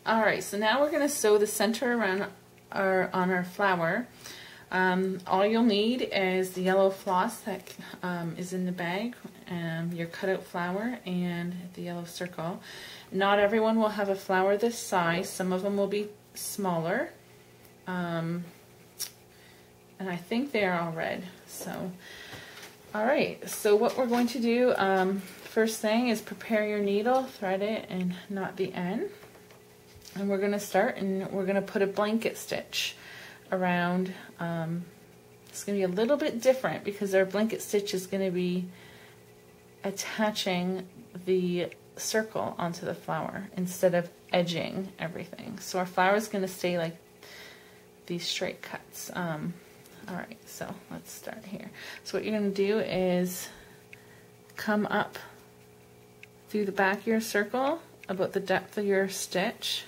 All right, so now we're going to sew the center around on our flower. All you'll need is the yellow floss that is in the bag, your cutout flower, and the yellow circle. Not everyone will have a flower this size. Some of them will be smaller, and I think they are all red. So, all right. So what we're going to do first thing is prepare your needle, thread it, and knot the end. And we're going to start, and we're going to put a blanket stitch around. It's going to be a little bit different because our blanket stitch is going to be attaching the circle onto the flower instead of edging everything. So our flower is going to stay like these straight cuts. Alright, so let's start here. So what you're going to do is come up through the back of your circle about the depth of your stitch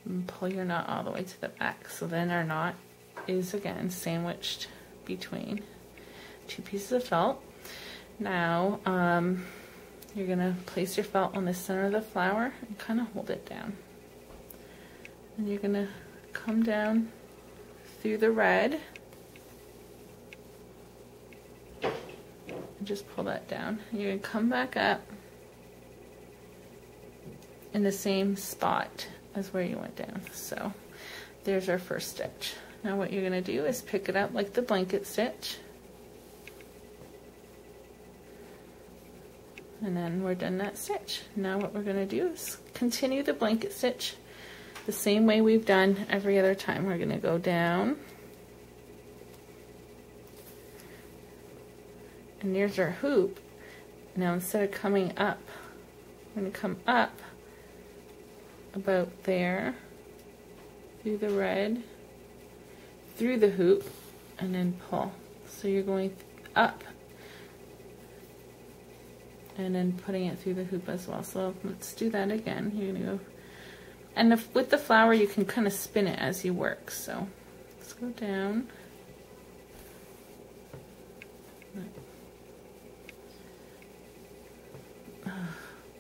and pull your knot all the way to the back. So then our knot is again sandwiched between two pieces of felt. Now you're going to place your felt on the center of the flower and kind of hold it down. And you're going to come down through the red and just pull that down. You're going to come back up in the same spot as where you went down. So there's our first stitch. Now what you're going to do is pick it up like the blanket stitch, and then we're done that stitch. Now what we're going to do is continue the blanket stitch the same way we've done every other time. We're going to go down, and there's our hoop. Now instead of coming up, we're going to come up about there, through the red, through the hoop, and then pull. So you're going up and then putting it through the hoop as well. So let's do that again. You're going to go, and with the flower you can kind of spin it as you work. So let's go down.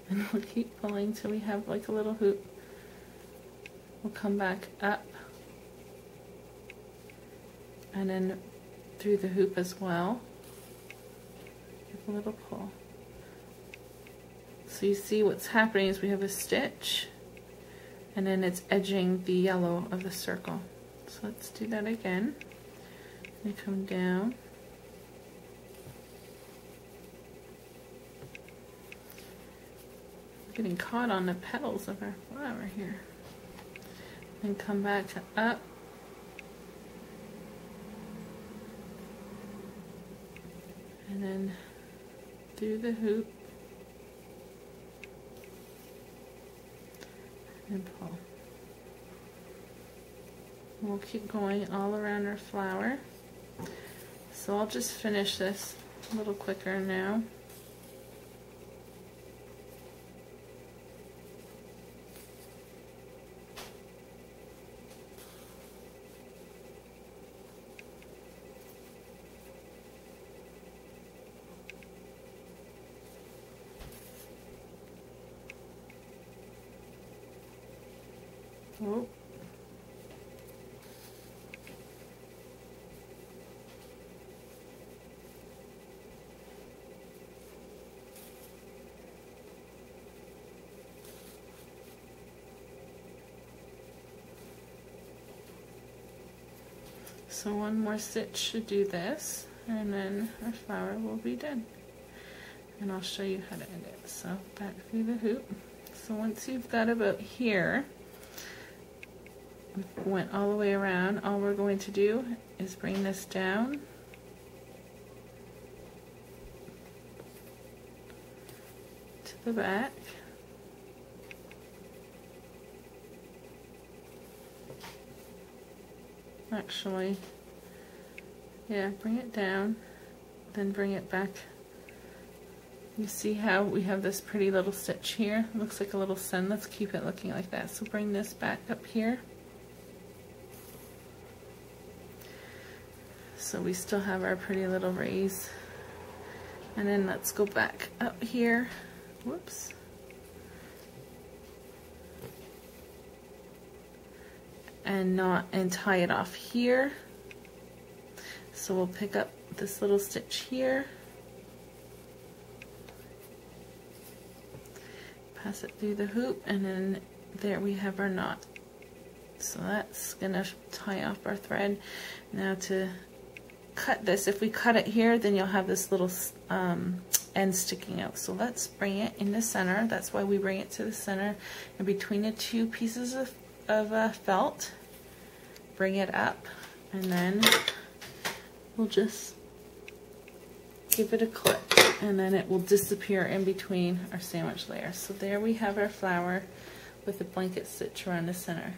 And we'll keep pulling till we have like a little hoop. We'll come back up and then through the hoop as well. Give a little pull. So you see what's happening is we have a stitch and then it's edging the yellow of the circle. So let's do that again. We come down. Getting caught on the petals of our flower here. And come back up. And then through the hoop. And pull. We'll keep going all around our flower. So I'll just finish this a little quicker now. Oh. So one more stitch should do this, and then our flower will be done. And I'll show you how to end it. So back through the hoop. So once you've got about here, we went all the way around, all we're going to do is bring this down to the back. Actually, yeah, bring it down, then bring it back. You see how we have this pretty little stitch here? It looks like a little sun. Let's keep it looking like that. So bring this back up here. So we still have our pretty little raise. And then let's go back up here. Whoops. and tie it off here. So we'll pick up this little stitch here, pass it through the hoop, and then there we have our knot. So that's gonna tie off our thread. Now to cut this, if we cut it here, then you'll have this little end sticking out. So let's bring it in the center. That's why we bring it to the center, and between the two pieces of felt, bring it up, and then we'll just give it a clip, and then it will disappear in between our sandwich layers. So there we have our flower with a blanket stitch around the center.